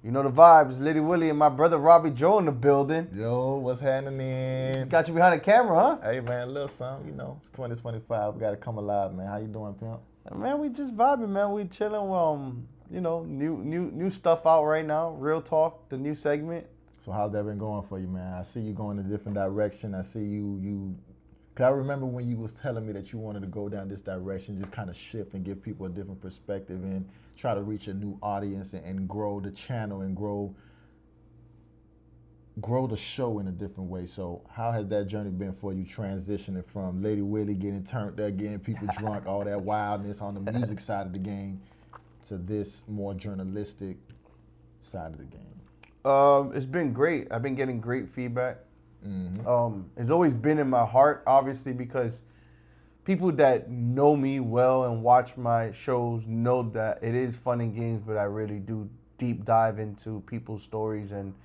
You know the vibes. Litty Willie and my brother ROBI Joe in the building. Yo, what's happening? Got you behind the camera, huh? Hey man, a little something, it's 2025. We gotta come alive, man. How you doing, pimp? Man, we just vibing, man. We chilling. New stuff out right now. Real Talk, the new segment. So how's that been going for you, man? I see you going in a different direction. I see you. Cause I remember when you was telling me that you wanted to go down this direction, just kind of shift and give people a different perspective and try to reach a new audience and grow the channel and grow the show in a different way. So how has that journey been for you, transitioning from Litty Willie getting turned up, getting people drunk, all that wildness on the music side of the game, to this more journalistic side of the game? It's been great. I've been getting great feedback. Mm-hmm. It's always been in my heart, obviously, because people that know me well and watch my shows know that it is fun and games, but I really do deep dive into people's stories. And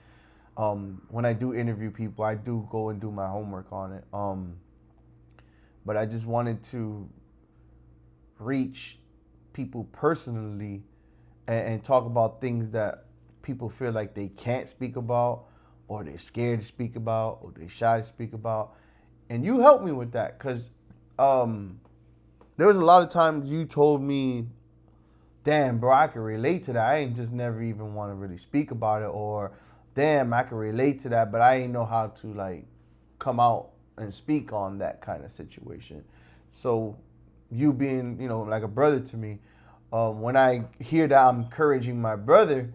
when I do interview people, I do go and do my homework on it. But I just wanted to reach people personally and talk about things that people feel like they can't speak about, or they're scared to speak about, or they're shy to speak about. And you helped me with that, because there was a lot of times you told me, damn, bro, I can relate to that. I ain't just never even want to really speak about it. Or, damn, I can relate to that, but I ain't know how to, like, come out and speak on that kind of situation. So you being, like a brother to me, when I hear that I'm encouraging my brother,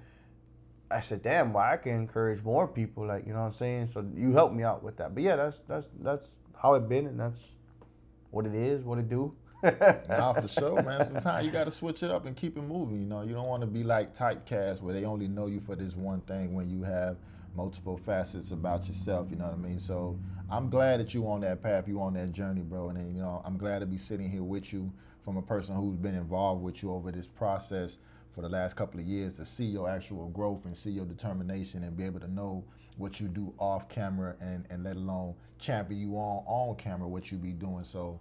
I said, damn, well, I can encourage more people, like, you know what I'm saying? So you helped me out with that. But yeah, that's how it been, and that's what it is, what it do. Nah, for sure, man. Sometimes you got to switch it up and keep it moving. You don't want to be like typecast where they only know you for this one thing when you have multiple facets about yourself. You know what I mean? So I'm glad that you on that path, you on that journey, bro. And then, I'm glad to be sitting here with you from a person who's been involved with you over this process for the last couple of years, to see your actual growth and see your determination and be able to know what you do off camera and let alone champion you on camera, what you be doing. So,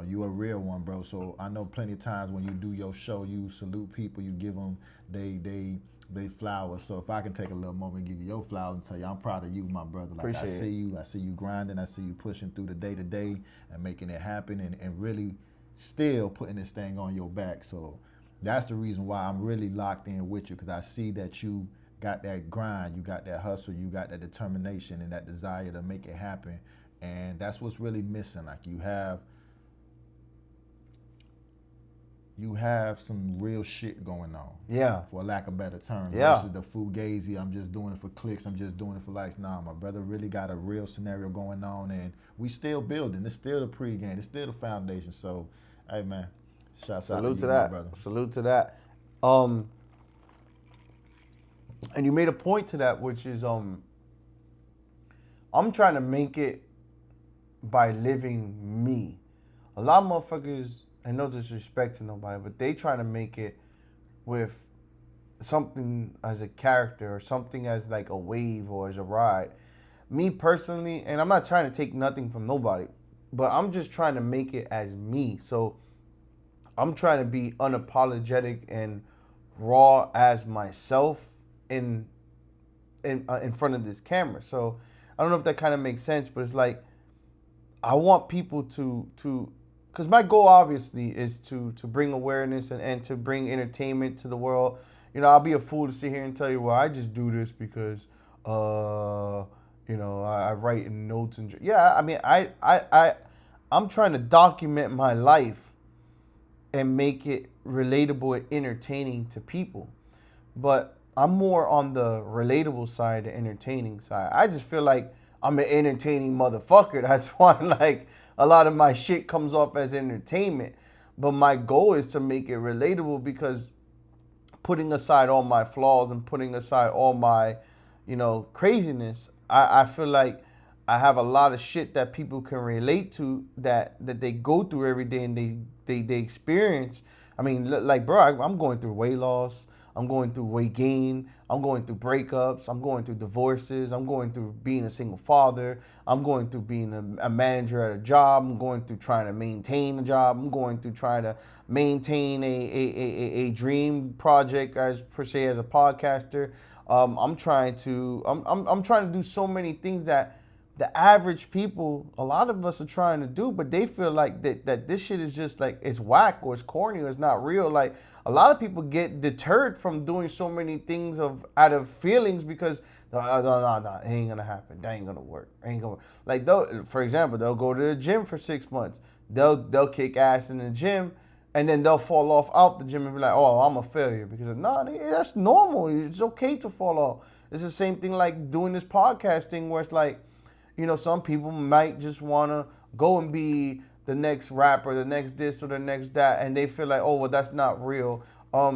you a real one, bro. So I know plenty of times when you do your show, you salute people, you give them they flowers. So if I can take a little moment and give you your flowers and tell you I'm proud of you, my brother. Like, Appreciate it. I see you grinding, I see you pushing through the day to day and making it happen and really still putting this thing on your back. So that's the reason why I'm really locked in with you, because I see that you got that grind, you got that hustle, you got that determination and that desire to make it happen. And that's what's really missing. Like, you have some real shit going on. Yeah. For lack of better terms. Yeah. Versus the fugazi, I'm just doing it for clicks, I'm just doing it for likes. Nah, my brother really got a real scenario going on, and we still building. It's still the pregame. It's still the foundation. So, hey, man. Salute to that. Brother. Salute to that. And you made a point to that, which is I'm trying to make it by living me. A lot of motherfuckers, and no disrespect to nobody, but they trying to make it with something as a character or something as like a wave or as a ride. Me personally, and I'm not trying to take nothing from nobody, but I'm just trying to make it as me. So I'm trying to be unapologetic and raw as myself in front of this camera. So I don't know if that kind of makes sense, but it's like I want people to because my goal obviously is to bring awareness and to bring entertainment to the world. I'll be a fool to sit here and tell you, well, I just do this because I write in notes and yeah. I mean, I'm trying to document my life and make it relatable and entertaining to people. But I'm more on the relatable side, the entertaining side. I just feel like I'm an entertaining motherfucker. That's why, like, a lot of my shit comes off as entertainment. But my goal is to make it relatable, because putting aside all my flaws and putting aside all my, craziness, I feel like I have a lot of shit that people can relate to that they go through every day and they experience. I mean, like, bro, I'm going through weight loss. I'm going through weight gain. I'm going through breakups. I'm going through divorces. I'm going through being a single father. I'm going through being a manager at a job. I'm going through trying to maintain a job. I'm going through trying to maintain a dream project as per se as a podcaster. I'm trying to do so many things that the average people, a lot of us are trying to do, but they feel like that this shit is just like it's whack or it's corny or it's not real. Like a lot of people get deterred from doing so many things out of feelings because no, it ain't gonna happen. That ain't gonna work. Ain't gonna like for example, they'll go to the gym for 6 months. They'll kick ass in the gym, and then they'll fall off out the gym and be like, oh, I'm a failure because that's normal. It's okay to fall off. It's the same thing like doing this podcast thing where it's like, you know, some people might just want to go and be the next rapper, the next this or the next that, and they feel like, oh, well, that's not real.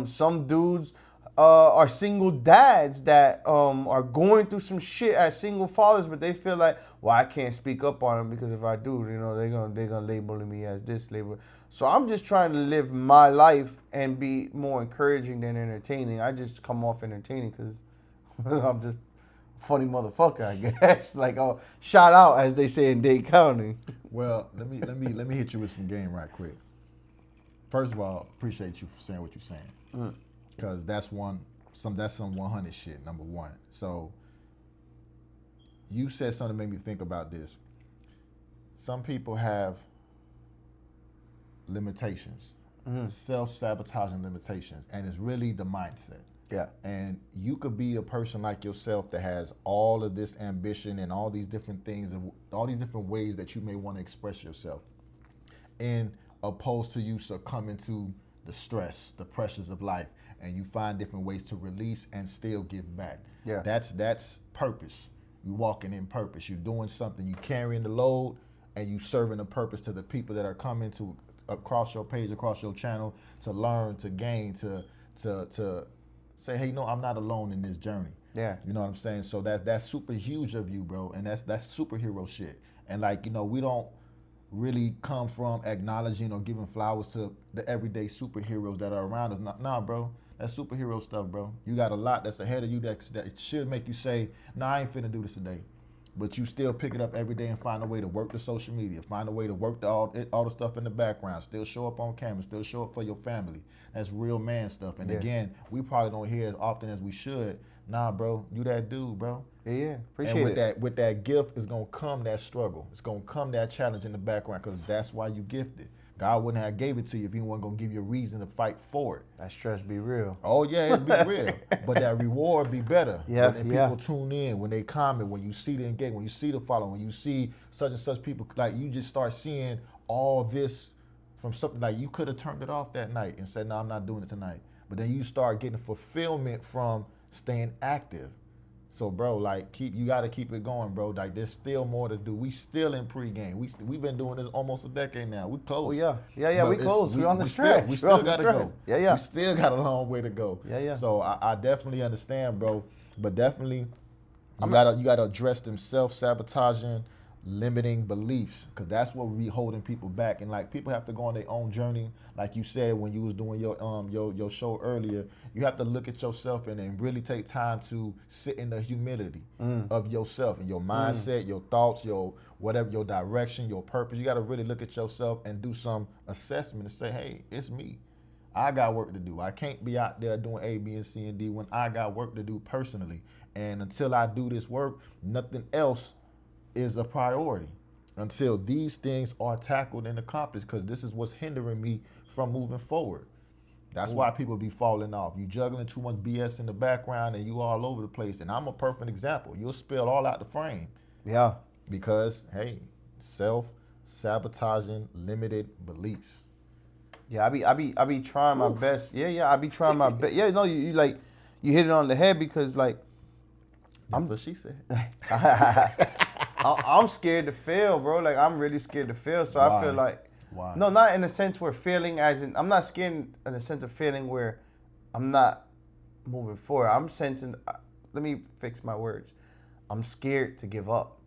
Some dudes are single dads that are going through some shit as single fathers, but they feel like, well, I can't speak up on them because if I do, you know, they're gonna label me as this label. So I'm just trying to live my life and be more encouraging than entertaining. I just come off entertaining because I'm just funny motherfucker, I guess. Like, oh, shout out, as they say in Dade County. Well, let me hit you with some game right quick. First of all, appreciate you for saying what you're saying, because that's some 100 shit. Number one. So you said something that made me think about this. Some people have limitations, self-sabotaging limitations, and it's really the mindset. Yeah. And you could be a person like yourself that has all of this ambition and all these different things, all these different ways that you may want to express yourself, in opposed to you succumbing to the stress, the pressures of life, and you find different ways to release and still give back. Yeah. That's purpose. You walking in purpose. You're doing something. You carrying the load, and you serving a purpose to the people that are coming to across your page, across your channel, to learn, to gain, to say, hey, no, I'm not alone in this journey. Yeah. You know what I'm saying? So that's super huge of you, bro. And that's superhero shit. And like, you know, we don't really come from acknowledging or giving flowers to the everyday superheroes that are around us. Nah, bro. That's superhero stuff, bro. You got a lot that's ahead of you that should make you say, nah, I ain't finna do this today. But you still pick it up every day and find a way to work the social media, find a way to work all the stuff in the background, still show up on camera, still show up for your family. That's real man stuff. And again, we probably don't hear as often as we should. Nah, bro, you that dude, bro. Yeah, appreciate it. With that gift is gonna come that struggle. It's gonna come that challenge in the background, because that's why you gifted. God wouldn't have gave it to you if he wasn't gonna give you a reason to fight for it. That stress be real. Oh yeah, it'd be real. But that reward be better. Yeah, when people tune in, when they comment, when you see the engagement, when you see the following, when you see such and such people, like you just start seeing all this from something like you could have turned it off that night and said, no, I'm not doing it tonight. But then you start getting fulfillment from staying active. So, bro, like you got to keep it going, bro. Like there's still more to do. We still in pregame. We've been doing this almost a decade now. We close. Oh yeah. We close. We're on the stretch. We still got to go. Yeah. We still got a long way to go. Yeah. So I definitely understand, bro. But definitely, you gotta address them self-sabotaging, limiting beliefs, because that's what we be holding people back. And like people have to go on their own journey. Like you said when you was doing your show earlier, you have to look at yourself and really take time to sit in the humility of yourself and your mindset, your thoughts, your whatever, your direction, your purpose. You got to really look at yourself and do some assessment and say, hey, it's me. I got work to do. I can't be out there doing A, B, and C, and D when I got work to do personally. And until I do this work, nothing else is a priority until these things are tackled and accomplished, because this is what's hindering me from moving forward. That's why people be falling off. You juggling too much BS in the background and you all over the place. And I'm a perfect example. You'll spill all out the frame. Yeah. Because, hey, self-sabotaging, limited beliefs. Yeah, I be trying my best. Yeah, I be trying my best. Yeah, no, you hit it on the head, because like That's what she said. I'm scared to fail, bro. Like I'm really scared to fail. So Why? I feel like Why? No, not in the sense where failing as in I'm not scared in the sense of failing where I'm not moving forward. I'm sensing let me fix my words. I'm scared to give up.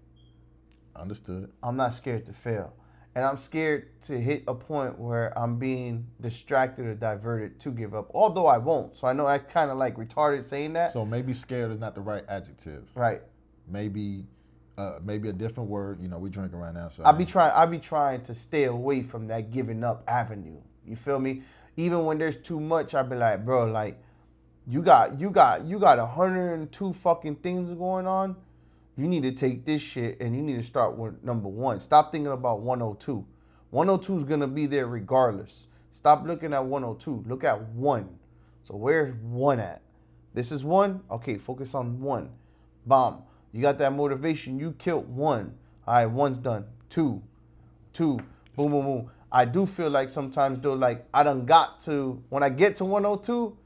Understood. I'm not scared to fail. And I'm scared to hit a point where I'm being distracted or diverted to give up. Although I won't. So I know I kind of like retarded saying that. So maybe scared is not the right adjective. Right. Maybe a different word. You know, we drinking right now, so I be trying to stay away from that giving up avenue. You feel me? Even when there's too much, I be like, bro, like you got 102 fucking things going on. You need to take this shit and you need to start with number one. Stop thinking about 102. 102 is gonna be there regardless. Stop looking at 102. Look at one. So where's one at? This is one. Okay, focus on one. Bomb. You got that motivation. You killed one. All right, one's done. Two. Boom, boom, boom. I do feel like sometimes though, like I done got to, when I get to 102,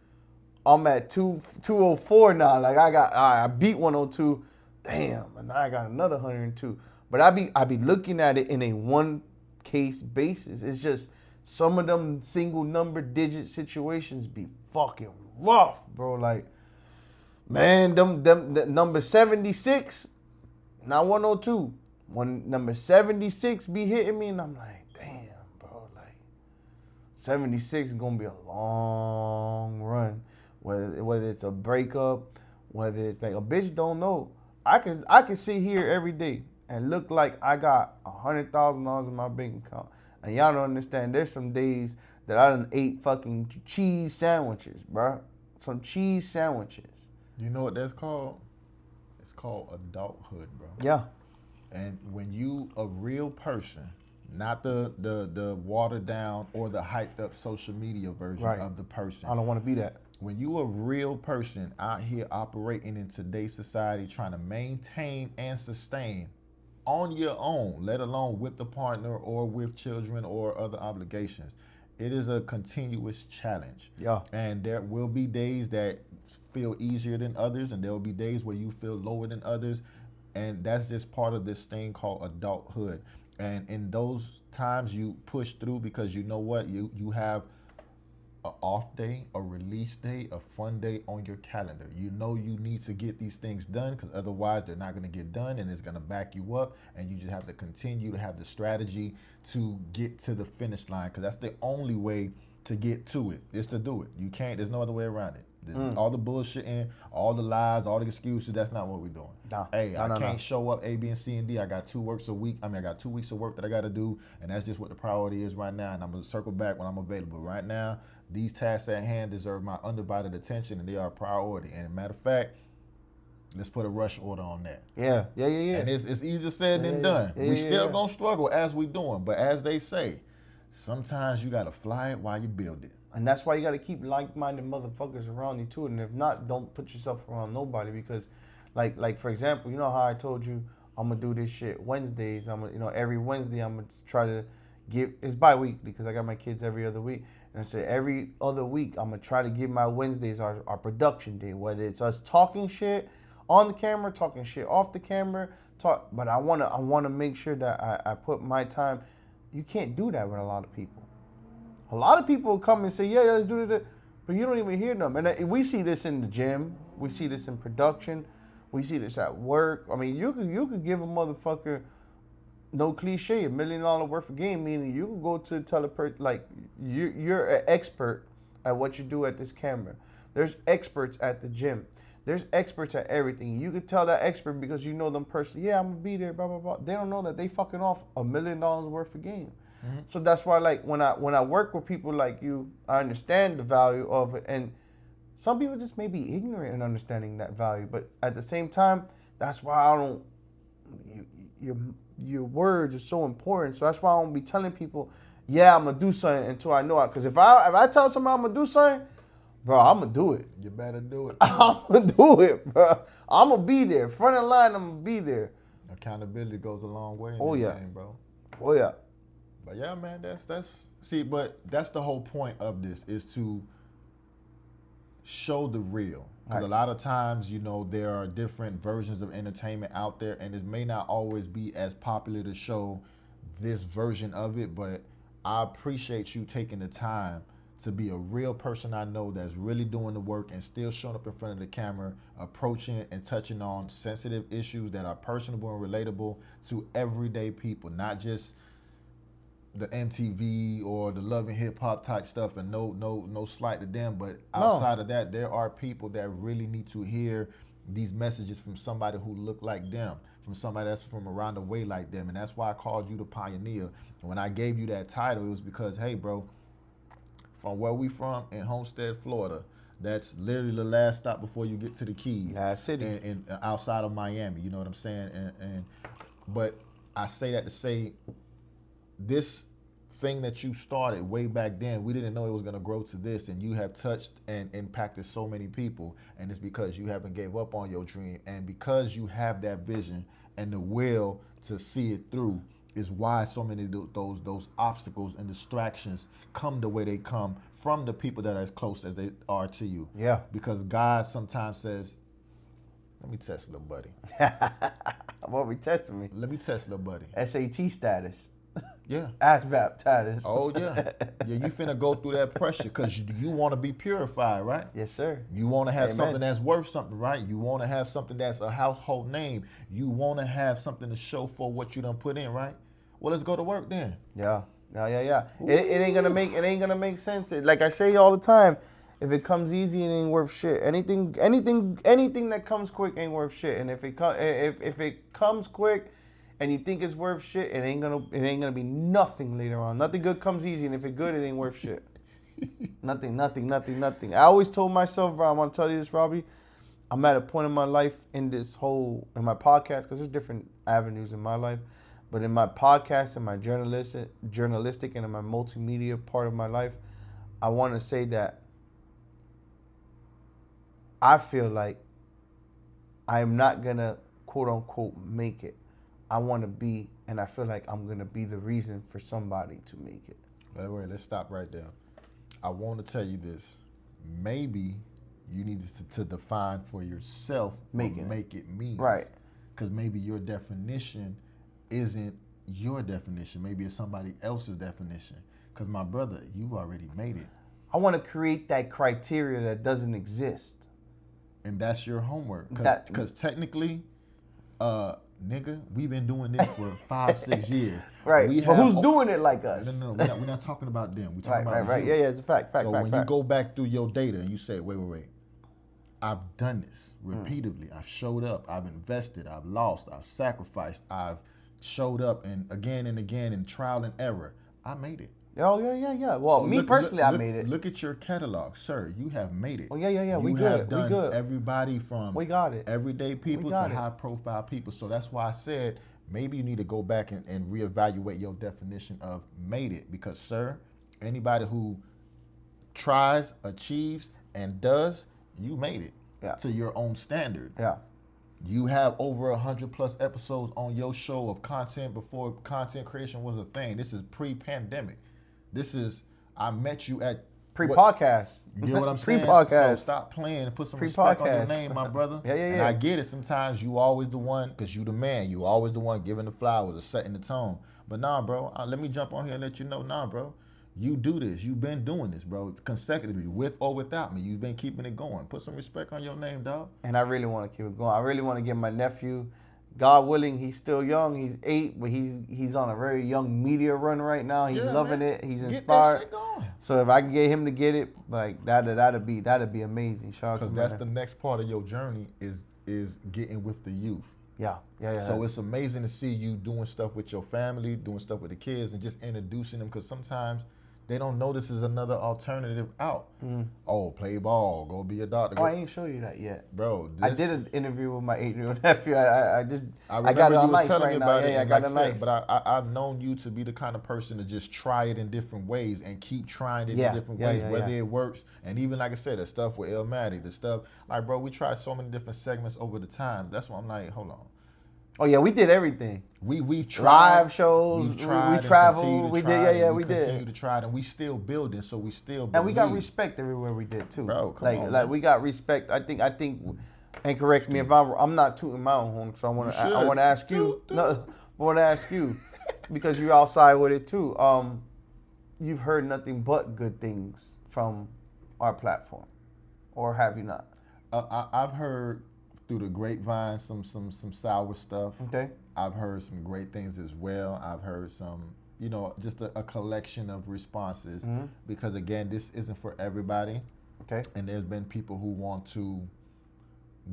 I'm at 204 now. Like I beat 102. Damn, and now I got another 102. But I be looking at it in a one case basis. It's just some of them single number digit situations be fucking rough, bro. Like, man, the number 76, not 102. When number 76 be hitting me, and I'm like, damn, bro, like 76 is gonna be a long run. Whether it's a breakup, whether it's like a bitch don't know. I can sit here every day and look like I got $100,000 in my bank account, and y'all don't understand. There's some days that I done ate fucking cheese sandwiches, bro. Some cheese sandwiches. You know what that's called? It's called adulthood, bro. Yeah. And when you a real person, not the watered down or the hyped up social media version of the person. I don't want to be that. When you a real person out here operating in today's society, trying to maintain and sustain on your own, let alone with the partner or with children or other obligations, it is a continuous challenge. Yeah. And there will be days that feel easier than others, and there will be days where you feel lower than others. And that's just part of this thing called adulthood. And in those times you push through because you know what? You have an off day, a release day, a fun day on your calendar. You know you need to get these things done because otherwise they're not going to get done and it's going to back you up. And you just have to continue to have the strategy to get to the finish line because that's the only way to get to it, is to do it. You can't, there's no other way around it. All the bullshitting, all the lies, all the excuses, that's not what we're doing. I can't show up A, B, and C, and D. I got 2 weeks a week. I got 2 weeks of work that I got to do, and that's just what the priority is right now, and I'm going to circle back when I'm available. Right now, these tasks at hand deserve my undivided attention, and they are a priority. And matter of fact, let's put a rush order on that. Yeah. And it's easier said than done. We still going to struggle as we doing, but as they say, sometimes you got to fly it while you build it. And that's why you got to keep like-minded motherfuckers around you too. And if not, don't put yourself around nobody because, like for example, you know how I told you I'm gonna do this shit Wednesdays. Every Wednesday I'm gonna try to give. It's bi-weekly because I got my kids every other week. And I said every other week I'm gonna try to give my Wednesdays our production day. Whether it's us talking shit on the camera, talking shit off the camera, But I wanna make sure that I put my time. You can't do that with a lot of people. A lot of people come and say, yeah, let's do this, but you don't even hear them. And we see this in the gym. We see this in production. We see this at work. I mean, you could give a motherfucker, no cliche, $1 million worth of game, meaning you can go to tell a person, like, you're an expert at what you do at this camera. There's experts at the gym. There's experts at everything. You could tell that expert because you know them personally. Yeah, I'm going to be there, blah, blah, blah. They don't know that they fucking off $1 million worth of game. Mm-hmm. So that's why, like, when I work with people like you, I understand the value of it. And some people just may be ignorant in understanding that value. But at the same time, that's why I don't. Your words are so important. So that's why I don't be telling people, yeah, I'm gonna do something until I know it. Because if I tell somebody I'm gonna do something, bro, I'm gonna do it. You better do it. I'm gonna do it, bro. I'm gonna be there, front of the line. I'm gonna be there. Accountability goes a long way in this game, bro. Oh yeah. But yeah, man, but that's the whole point of this, is to show the real. Because a lot of times, there are different versions of entertainment out there, and it may not always be as popular to show this version of it, but I appreciate you taking the time to be a real person I know that's really doing the work and still showing up in front of the camera, approaching and touching on sensitive issues that are personable and relatable to everyday people, not just the MTV or the Love and Hip Hop type stuff, and no slight to them, but outside of that, there are people that really need to hear these messages from somebody who look like them, from somebody that's from around the way like them, and that's why I called you the pioneer. And when I gave you that title, it was because, hey, bro, from where we from in Homestead, Florida, that's literally the last stop before you get to the Keys. Yeah, city. And outside of Miami, you know what I'm saying? But I say that to say, this thing that you started way back then, we didn't know it was going to grow to this, and you have touched and impacted so many people, and it's because you haven't gave up on your dream, and because you have that vision and the will to see it through is why so many of those obstacles and distractions come the way they come from the people that are as close as they are to you. Yeah. Because God sometimes says, let me test little buddy. What we testing me? Let me test little buddy. SAT status. Yeah. ASVAB status. Oh, yeah. Yeah, you finna go through that pressure because you want to be purified, right? Yes, sir. You want to have Amen. something that's worth something, right? You want to have something that's a household name. You want to have something to show for what you done put in, right? Well, let's go to work then. Yeah. It ain't gonna make sense. Like I say all the time, if it comes easy, it ain't worth shit. Anything that comes quick ain't worth shit. And if it comes quick and you think it's worth shit, it ain't gonna be nothing later on. Nothing good comes easy, and if it's good, it ain't worth shit. Nothing. I always told myself, bro, I want to tell you this, Robbie. I'm at a point in my life in my podcast, because there's different avenues in my life, but in my podcast and my journalistic and in my multimedia part of my life, I want to say that I feel like I'm not gonna quote unquote make it. I want to be, and I feel like I'm gonna be the reason for somebody to make it. Wait, let's stop right there. I want to tell you this. Maybe you need to define for yourself what make it means. Right. Because maybe your definition isn't your definition. Maybe it's somebody else's definition. Because my brother, you've already made it. I want to create that criteria that doesn't exist. And that's your homework. Because technically, nigga, we've been doing this for 5-6 years. Right. But who's doing it like us? No. We're not talking about them. We're talking about right. you. Yeah, it's a fact. So when you go back through your data and you say, wait, I've done this repeatedly. I've showed up. I've invested. I've lost. I've sacrificed. I've showed up and again in trial and error. I made it. Oh, yeah. Well, me personally, I made it. Look at your catalog, sir. You have made it. Oh, yeah. We have done everybody from we got it. everyday people to high-profile people. So that's why I said maybe you need to go back and reevaluate your definition of made it. Because, sir, anybody who tries, achieves, and does, you made it to your own standard. Yeah. You have over 100+ episodes on your show of content before content creation was a thing. This is pre-pandemic. I met you at pre-podcast. You know what I'm saying? Pre-podcast. So stop playing and put some respect on your name, my brother. Yeah. And I get it. Sometimes you always the one, because you the man. You always the one giving the flowers or setting the tone. But nah, bro. Let me jump on here and let you know, nah, bro. You do this. You've been doing this, bro, consecutively, with or without me. You've been keeping it going. Put some respect on your name, dog. And I really want to keep it going. I really want to get my nephew, God willing, he's still young. He's 8, but he's on a very young media run right now. He's loving it. He's inspired. Get that shit going. So if I can get him to get it, like that'd be amazing. Shout out to because that's the next part of your journey is getting with the youth. Yeah. So it's amazing to see you doing stuff with your family, doing stuff with the kids, and just introducing them, because sometimes they don't know this is another alternative out. Oh, play ball, go be a doctor. Oh, I ain't show you that yet, bro. I did an interview with my 8-year-old nephew. I got it on you ice telling right me now. about it. Yeah, I got it nice. But I've known you to be the kind of person to just try it in different ways and keep trying it in different ways, whether it works. And even like I said, the stuff with Elmatic, the stuff like, bro, we tried so many different segments over the time. That's why I'm like, hold on. Oh yeah, we did everything. We've tried live shows. We traveled. We continue to try it, and we still building. So we still believe. And we got respect everywhere we did too. Bro, come on, like we got respect. I think. And correct me if I'm not tooting my own horn. So I want to ask you. No, I want to ask you because you're outside with it too. You've heard nothing but good things from our platform, or have you not? I've heard through the grapevine some sour stuff. Okay. I've heard some great things as well. I've heard some just a collection of responses. Mm-hmm. Because again, this isn't for everybody. Okay. And there's been people who want to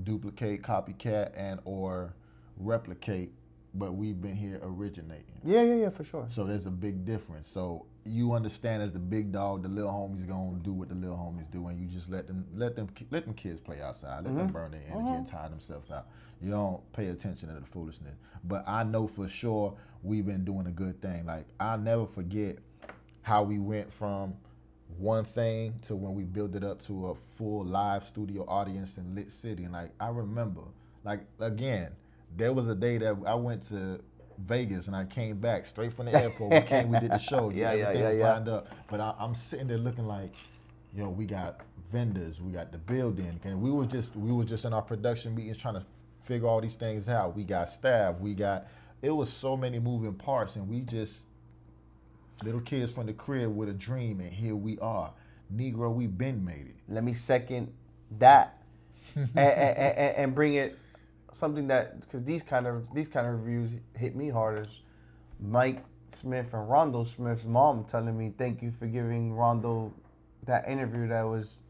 duplicate, copycat, and or replicate, but we've been here originating. Yeah, for sure. So there's a big difference. So you understand, as the big dog, the little homies gonna do what the little homies do, and you just let them kids play outside, let them burn their energy and tire themselves out. You don't pay attention to the foolishness. But I know for sure we've been doing a good thing. Like, I'll never forget how we went from one thing to when we built it up to a full live studio audience in Lit City. And like, I remember, like, again, there was a day that I went to Vegas and I came back straight from the airport. We did the show. Everything was lined up. But I'm sitting there looking like, yo, we got vendors, we got the building, and we were just in our production meetings trying to figure all these things out. We got staff, it was so many moving parts, and we just little kids from the crib with a dream, and here we are. Negro, we been made it. Let me second that and bring it something that, because these kind of reviews hit me hard, as Mike Smith and Rondo Smith's mom telling me, thank you for giving Rondo that interview that was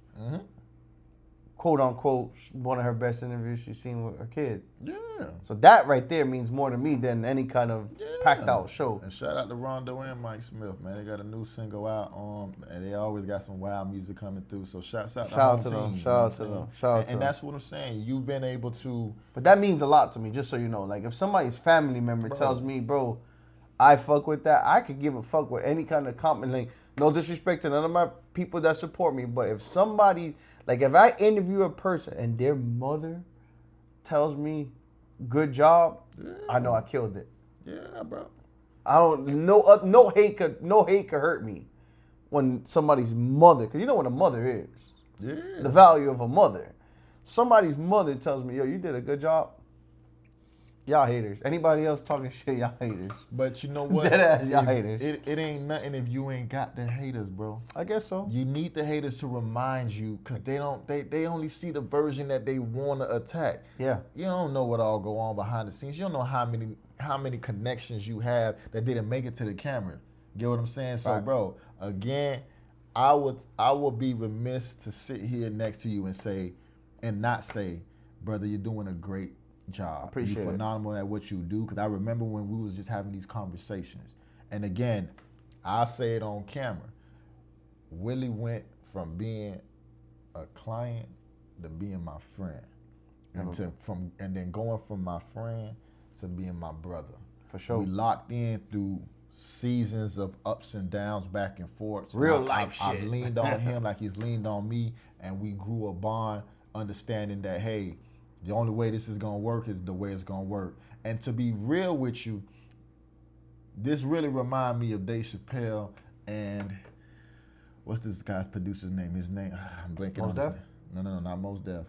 quote unquote one of her best interviews she's seen with her kid. Yeah. So that right there means more to me than any kind of packed out show. And shout out to Rondo and Mike Smith, man. They got a new single out, and they always got some wild music coming through. So shout out to them. Shout out to them. And that's what I'm saying. You've been able to. But that means a lot to me, just so you know. Like, if somebody's family member tells me, bro, I fuck with that, I could give a fuck with any kind of comment. Like, no disrespect to none of my people that support me, but if somebody, like, if I interview a person and their mother tells me good job, I know I killed it. Yeah, bro. I don't, no hate could hurt me when somebody's mother, because you know what a mother is. Yeah. The value of a mother. Somebody's mother tells me, yo, you did a good job. Y'all haters. Anybody else talking shit, y'all haters. But you know what? Deadass, y'all haters. It ain't nothing if you ain't got the haters, bro. I guess so. You need the haters to remind you, because they only see the version that they want to attack. Yeah. You don't know what all go on behind the scenes. You don't know how many connections you have that didn't make it to the camera. Get what I'm saying? So, Facts. bro, again, I would be remiss to sit here next to you and not say, brother, you're doing a great job. Appreciate You're it. phenomenal at what you do, because I remember when we was just having these conversations. And again, I'll say it on camera. Willie went from being a client to being my friend. And then going from my friend to being my brother. For sure. We locked in through seasons of ups and downs, back and forth. Real life shit. I've leaned on him like he's leaned on me, and we grew a bond, understanding that, hey, the only way this is going to work is the way it's going to work. And to be real with you, this really remind me of Dave Chappelle and what's this guy's producer's name? His name, I'm blanking on his name. No, not Mos Def.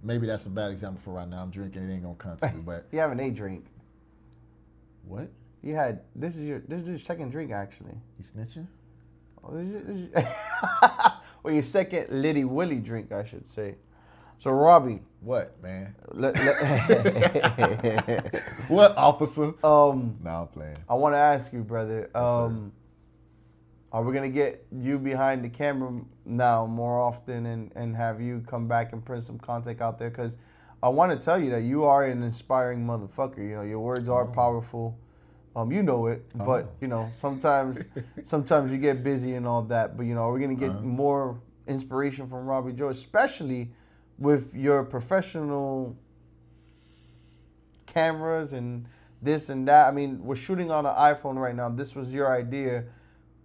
Maybe that's a bad example for right now. I'm drinking, it ain't going to come to me, but. You have a drink. What? You had, this is your second drink, actually. You snitching? Oh, or your second Litty Willie drink, I should say. So, ROBI. What, man? What, officer? No, I'm playing. I want to ask you, brother. Are we going to get you behind the camera now more often and have you come back and print some content out there? Because I want to tell you that you are an inspiring motherfucker. You know, your words are powerful. You know it, but, you know, sometimes you get busy and all that. But, you know, are we going to get more inspiration from ROBI Joe, especially with your professional cameras and this and that? I mean, we're shooting on an iPhone right now. This was your idea,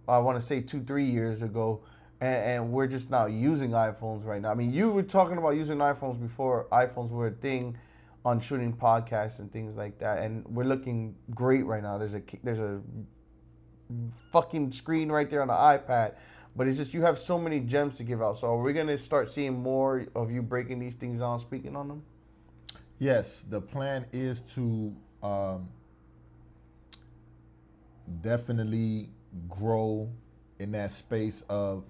I want to say 2-3 years ago, and we're just now using iPhones right now. I mean, you were talking about using iPhones before iPhones were a thing on shooting podcasts and things like that, and we're looking great right now. There's a fucking screen right there on the iPad. But it's just, you have so many gems to give out. So are we going to start seeing more of you breaking these things down, speaking on them? Yes, the plan is to definitely grow in that space of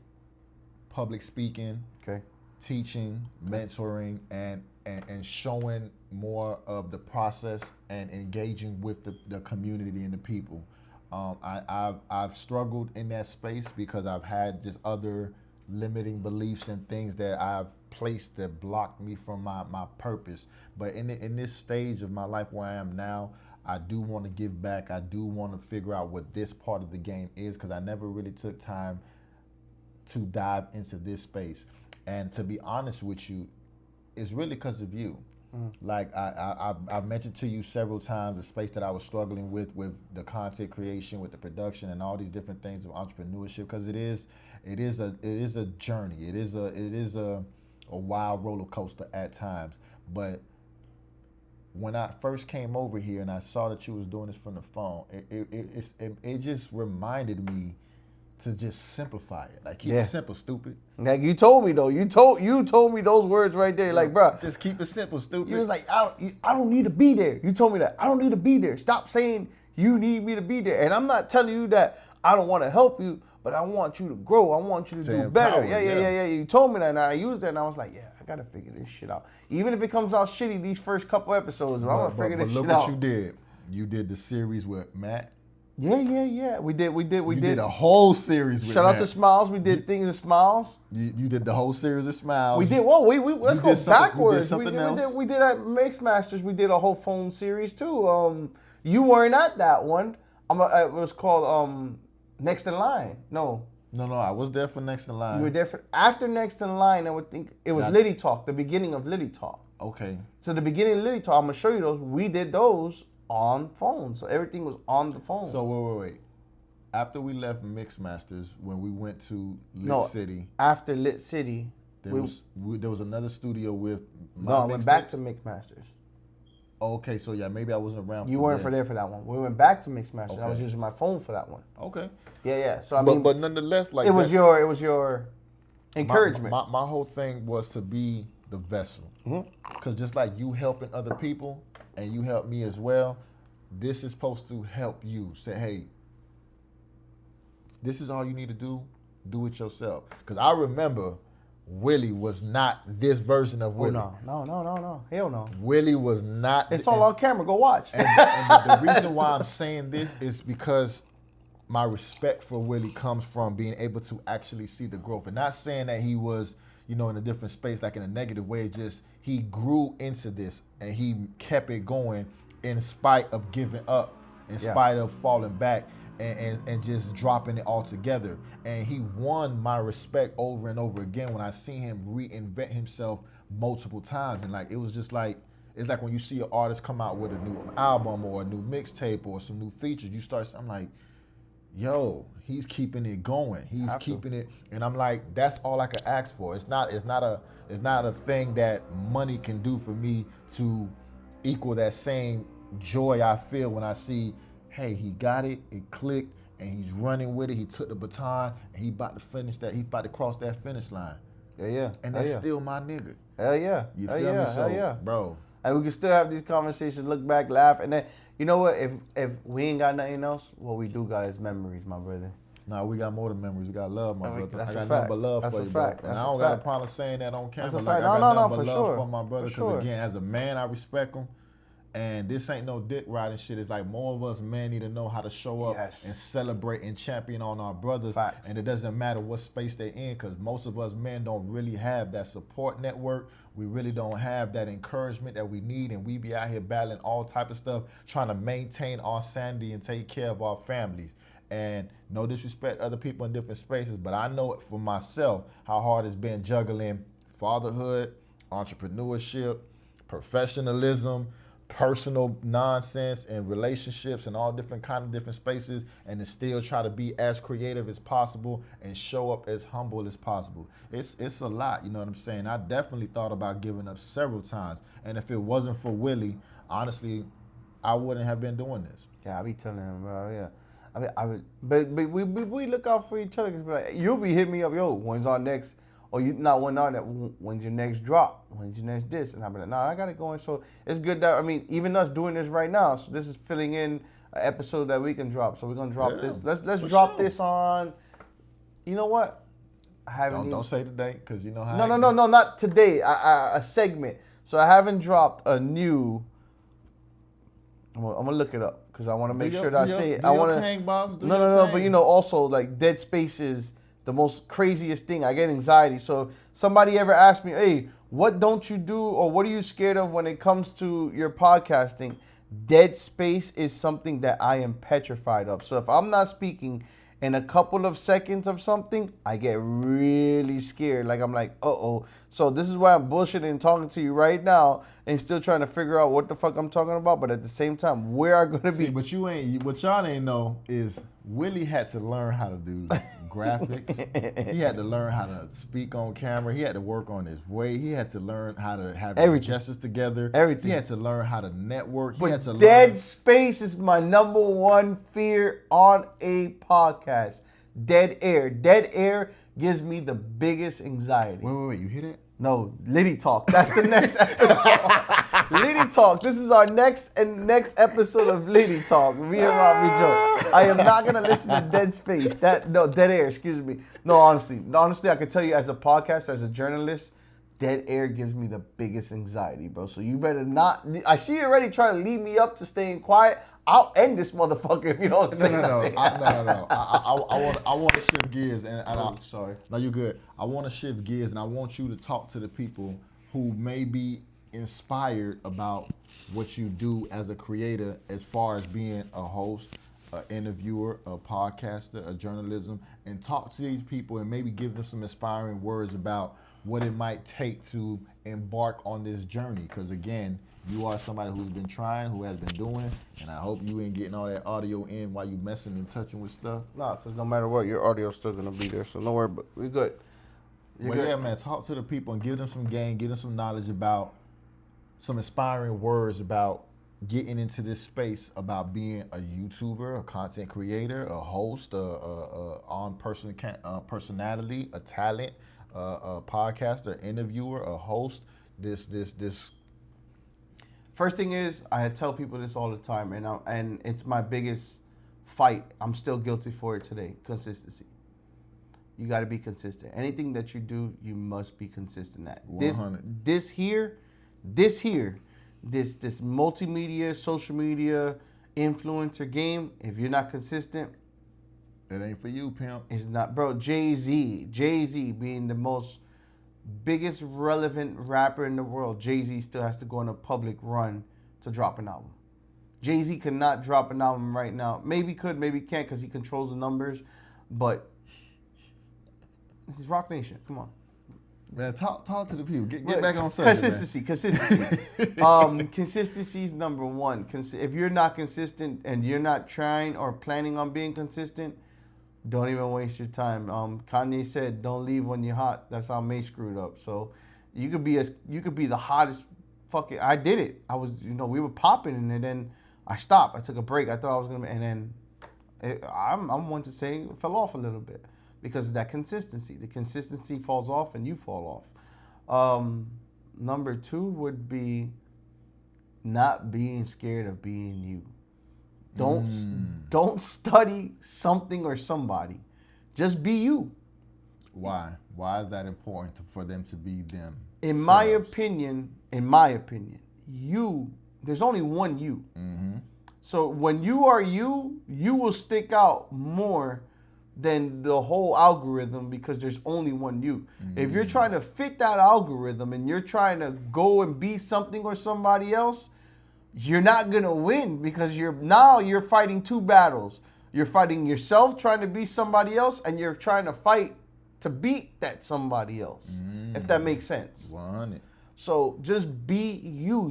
public speaking, teaching, mentoring, and showing more of the process and engaging with the community and the people. I've struggled in that space because I've had just other limiting beliefs and things that I've placed that blocked me from my purpose. But in this stage of my life where I am now, I do want to give back. I do want to figure out what this part of the game is, because I never really took time to dive into this space. And to be honest with you, it's really because of you. Like I've mentioned to you several times the space that I was struggling with the content creation, with the production, and all these different things of entrepreneurship, because it is a journey. It is a wild roller coaster at times. But when I first came over here and I saw that you was doing this from the phone, it just reminded me to just simplify it. Like, keep it simple, stupid. Like you told me though. You told me those words right there. Like, bro, just keep it simple, stupid. You was like, I don't need to be there. You told me that. I don't need to be there. Stop saying you need me to be there. And I'm not telling you that I don't want to help you, but I want you to grow. I want you to do better. Yeah. You told me that, and I used that, and I was like, yeah, I gotta figure this shit out. Even if it comes out shitty these first couple episodes, I'm gonna figure this shit out. But look what you did. You did the series with Matt. Yeah. We did a whole series with Shout Matt. out to Smiles. We did things of Smiles. You did the whole series of Smiles. We did. Well, let's go backwards. You did something else. We did at Mix Masters. We did a whole phone series too. You weren't at that one. It was called Next in Line. No, I was there for Next in Line. You were there for after Next in Line. I would think it was Litty Talk. The beginning of Litty Talk. Okay. So the beginning of Litty Talk, I'm gonna show you those. We did those on phone, so everything was on the phone. So wait. After we left Mix Masters, when we went to Lit City. After Lit City, there was another studio with. I went back to Mix Masters. Okay, so yeah, maybe I wasn't around. You weren't there for that one. We went back to Mix Masters. Okay. I was using my phone for that one. Okay. Yeah. So I mean, but nonetheless, like it was your encouragement. My whole thing was to be the vessel, because just like you helping other people and you help me as well, this is supposed to help you. Say, hey, this is all you need to do. Do it yourself. Because I remember Willie was not this version of Willie. Oh, no. Hell no. Willie was not. It's all on camera. Go watch. And the reason why I'm saying this is because my respect for Willie comes from being able to actually see the growth. And not saying that he was, in a different space, like in a negative way. Just he grew into this and he kept it going in spite of giving up, in spite of falling back. And just dropping it all together. And he won my respect over and over again when I seen him reinvent himself multiple times. And like, it was just like, it's like when you see an artist come out with a new album or a new mixtape or some new features, I'm like, yo, he's keeping it going. He's keeping it. And I'm like, that's all I could ask for. It's not a thing that money can do for me to equal that same joy I feel when I see, hey, he got it, it clicked, and he's running with it. He took the baton, and he about to finish that. He's about to cross that finish line. Yeah. And that's still my nigga. Hell yeah. You feel me? So, yeah. Bro. And we can still have these conversations, look back, laugh, and then, you know what? If we ain't got nothing else, what we do got is memories, my brother. Nah, we got more than memories. We got love, my brother. That's I got a fact. nothing but love That's for a you, fact. bro. And I don't got a problem saying that on camera. That's a like, fact. I got No, nothing but for love sure. for my brother. For sure. Because again, as a man, I respect him. And this ain't no dick riding shit. It's like more of us men need to know how to show up and celebrate and champion on our brothers. Facts. And it doesn't matter what space they're in, because most of us men don't really have that support network. We really don't have that encouragement that we need. And we be out here battling all type of stuff, trying to maintain our sanity and take care of our families. And no disrespect to other people in different spaces, but I know it for myself how hard it's been juggling fatherhood, entrepreneurship, professionalism, personal nonsense, and relationships, and all different spaces, and to still try to be as creative as possible and show up as humble as possible. It's a lot, you know what I'm saying? I definitely thought about giving up several times, and if it wasn't for Willie, honestly, I wouldn't have been doing this. Yeah, I be telling him, bro. Yeah, but we look out for each other. Cause like, you'll be hitting me up, yo, when's our next? Or you not when on that? When's your next drop? When's your next this? And I'm like, I got it going. So it's good that even us doing this right now. So this is filling in an episode that we can drop. So we're gonna drop this. Let's drop this on. You know what? Don't say today, because you know how. No, not today. A segment. So I haven't dropped a new I'm gonna look it up because I want to make Do sure your- that I do say your- it. do I your want to. thing, Bobs. Do No, your no, no. thing. But you know, also like dead space is the most craziest thing. I get anxiety. So somebody ever asked me, "Hey, what don't you do, or what are you scared of when it comes to your podcasting?" Dead space is something that I am petrified of. So if I'm not speaking in a couple of seconds of something, I get really scared. Like I'm like, uh-oh. So this is why I'm bullshitting and talking to you right now and still trying to figure out what the fuck I'm talking about. But at the same time, where are going to be... See, but what y'all ain't know is Willie had to learn how to do graphics. He had to learn how to speak on camera. He had to work on his way. He had to learn how to have his gestures together. Everything. He had to learn how to network. He had to But learn. dead space is my number one fear on a podcast. Dead air. Dead air gives me the biggest anxiety. Wait. You hear that? No, Litty Talk. That's the next episode. Litty Talk. This is our next episode of Litty Talk. Me and ROBI Joe. I am not gonna listen to Dead Space. Dead air. Excuse me. No, honestly, I can tell you as a podcast, as a journalist, dead air gives me the biggest anxiety, bro. So you better not. I see you already trying to lead me up to staying quiet. I'll end this motherfucker if you don't say nothing. No. I want to shift gears, and sorry. No, you're good. I want to shift gears, and I want you to talk to the people who may be inspired about what you do as a creator, as far as being a host, an interviewer, a podcaster, a journalism, and talk to these people and maybe give them some inspiring words about what it might take to embark on this journey. Because again, you are somebody who's been trying, who has been doing, and I hope you ain't getting all that audio in while you messing and touching with stuff. Nah, because no matter what, your audio's still gonna be there. So no worry, but we're good. Well, yeah, man, talk to the people and give them some game, give them some knowledge about some inspiring words about getting into this space, about being a YouTuber, a content creator, a host, personality, a talent, a podcaster, interviewer, a host. This. First thing is, I tell people this all the time, and it's my biggest fight. I'm still guilty for it today. Consistency. You got to be consistent. Anything that you do, you must be consistent at. 100. This multimedia, social media, influencer game, if you're not consistent, it ain't for you, pimp. it's not, bro. Jay-Z being the biggest relevant rapper in the world, Jay-Z still has to go on a public run to drop an album. Jay-Z cannot drop an album right now. Maybe could, maybe can't, because he controls the numbers, but he's Rock Nation. Come on. Man, talk to the people. Get back on subject. Consistency. Consistency is number one. If you're not consistent and you're not trying or planning on being consistent, don't even waste your time. Kanye said, "Don't leave when you're hot." That's how May screwed up. So you could be the hottest fucking. I did it. I was, we were popping, and then I stopped. I took a break. I thought I was gonna, and then I'm one to say it fell off a little bit. Because of that consistency. The consistency falls off and you fall off. Number two would be not being scared of being you. Don't study something or somebody. Just be you. Why? Why is that important for them to be them? In my opinion, there's only one you. Mm-hmm. So when you are you will stick out more than the whole algorithm because there's only one you. If you're trying to fit that algorithm and you're trying to go and be something or somebody else, you're not gonna win because you're fighting two battles. You're fighting yourself trying to be somebody else, and you're trying to fight to beat that somebody else. If that makes sense. 100. So just be you.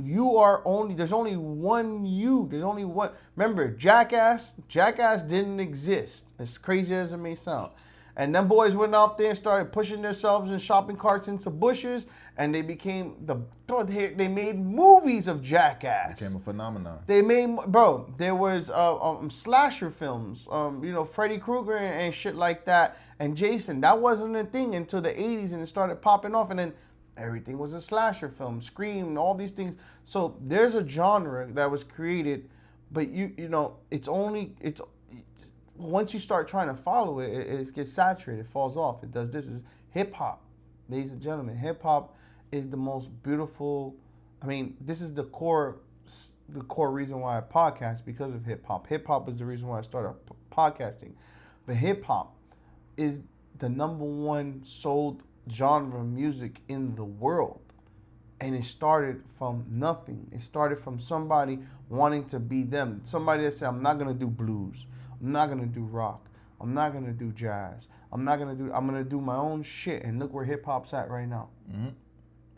There's only one you. There's only one. Remember, Jackass didn't exist. As crazy as it may sound. And them boys went out there and started pushing themselves in shopping carts into bushes, and they became they made movies of Jackass. Became a phenomenon. There was slasher films, Freddy Krueger and shit like that, and Jason. That wasn't a thing until the 80s, and it started popping off, and then everything was a slasher film, Scream, all these things. So there's a genre that was created, but it's once you start trying to follow it, it gets saturated, it falls off. It does this. Is hip hop, ladies and gentlemen. Hip hop is the most beautiful. I mean, this is the core the core reason why I podcast, because of hip hop. Hip hop is the reason why I started podcasting. But hip hop is the number one sold genre of music in the world. And it started from nothing. It started from somebody wanting to be them. Somebody that said, I'm not gonna do blues. I'm not gonna do rock. I'm not gonna do jazz. I'm gonna do my own shit. And look where hip hop's at right now. Mm-hmm.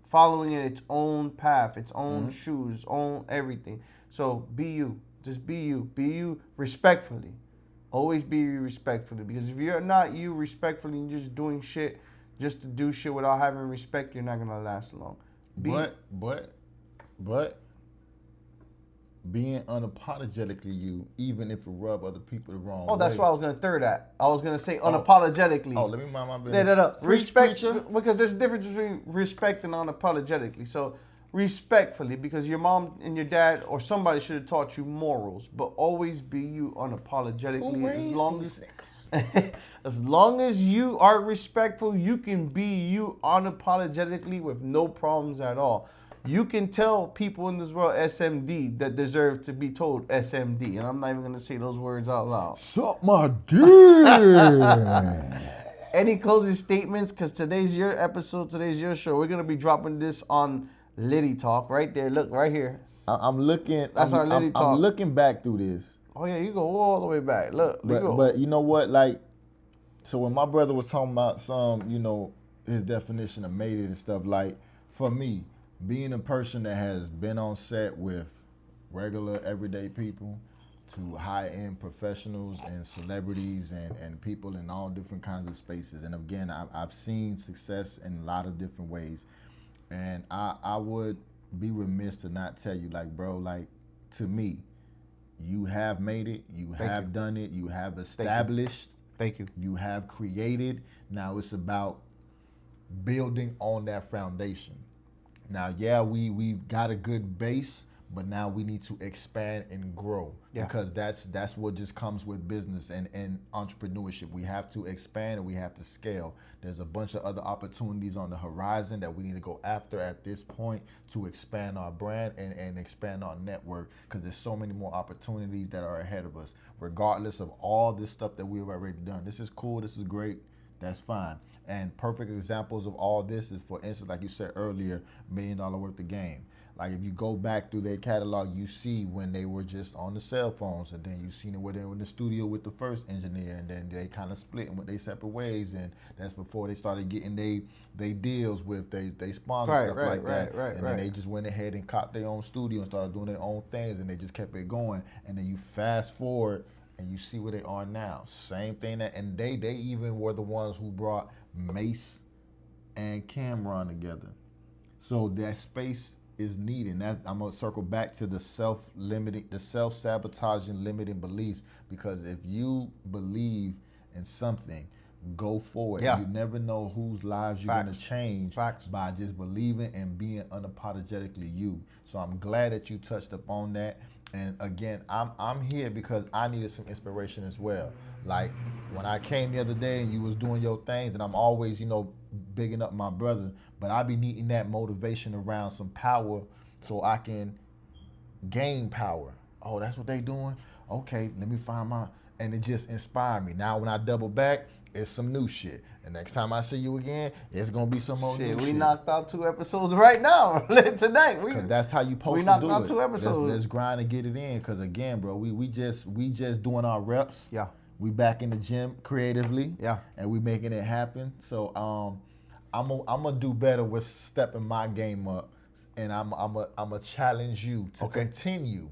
Following its own path, its own shoes, its own everything. So be you. Just be you. Be you respectfully. Always be you respectfully. Because if you're not you respectfully and you're just doing shit just to do shit without having respect, you're not gonna last long. But being unapologetically you, even if it rub other people the wrong way. Oh, that's why I was gonna third that. I was gonna say unapologetically. Oh, let me mind my business. No. Respect, because there's a difference between respect and unapologetically. So respectfully, because your mom and your dad or somebody should have taught you morals, but always be you unapologetically. As long as you are respectful, you can be you unapologetically with no problems at all. You can tell people in this world SMD that deserve to be told SMD. And I'm not even going to say those words out loud. Suck my dick. Any closing statements? Because today's your episode, today's your show. We're going to be dropping this on Litty Talk right there. Look, right here. I'm looking. That's our Litty Talk. I'm looking back through this. Oh, yeah, you go all the way back. Look, but you know what? Like, so when my brother was talking about his definition of made it and stuff, like, for me, being a person that has been on set with regular everyday people to high-end professionals and celebrities and people in all different kinds of spaces. And again, I've seen success in a lot of different ways. And I would be remiss to not tell you, like, bro, like, to me, you have made it, you have done it, you have established. Thank you. You have created. Now it's about building on that foundation. Now, yeah, we've got a good base, but now we need to expand and grow because that's what just comes with business and entrepreneurship. We have to expand and we have to scale. There's a bunch of other opportunities on the horizon that we need to go after at this point to expand our brand and expand our network, because there's so many more opportunities that are ahead of us, regardless of all this stuff that we've already done. This is cool, this is great, that's fine. And perfect examples of all this is, for instance, like you said earlier, $1 Million Worth of Game. Like, if you go back through their catalog, you see when they were just on the cell phones, and then you seen it when they were in the studio with the first engineer, and then they kind of split and went their separate ways, and that's before they started getting they deals with they sponsors, stuff like that. And then they just went ahead and copped their own studio and started doing their own things, and they just kept it going. And then you fast forward and you see where they are now. Same thing, and they even were the ones who brought Mace and Cameron together. So that space is needed. And I'm gonna circle back to the self-sabotaging, limiting beliefs, because if you believe in something, go for it. You never know whose lives you're gonna change by just believing and being unapologetically you. So I'm glad that you touched upon that. And again, I'm here because I needed some inspiration as well. Like, when I came the other day and you was doing your things, and I'm always, bigging up my brother, but I be needing that motivation around some power so I can gain power. Oh, that's what they doing? Okay, let me find and it just inspired me. Now when I double back, it's some new shit. And next time I see you again, it's gonna be some more new shit. We knocked out 2 episodes right now tonight. Because that's how you supposed to do it. We knocked out 2 episodes. Let's grind and get it in. Because again, bro, we just doing our reps. Yeah. We back in the gym creatively. Yeah. And we making it happen. So I'm gonna do better with stepping my game up, and I'm gonna challenge you to continue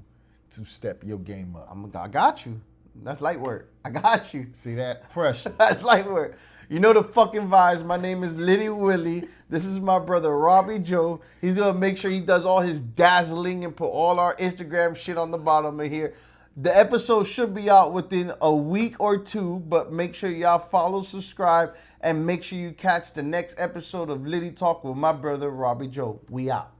to step your game up. I got you. That's light work. I got you. See that pressure? That's light work. You know the fucking vibes. My name is Litty Willie. This is my brother ROBI Joe. He's gonna make sure he does all his dazzling and put all our Instagram shit on the bottom of here. The episode should be out within a week or 2, but make sure y'all follow, subscribe, and make sure you catch the next episode of Litty Talk with my brother ROBI Joe. We out.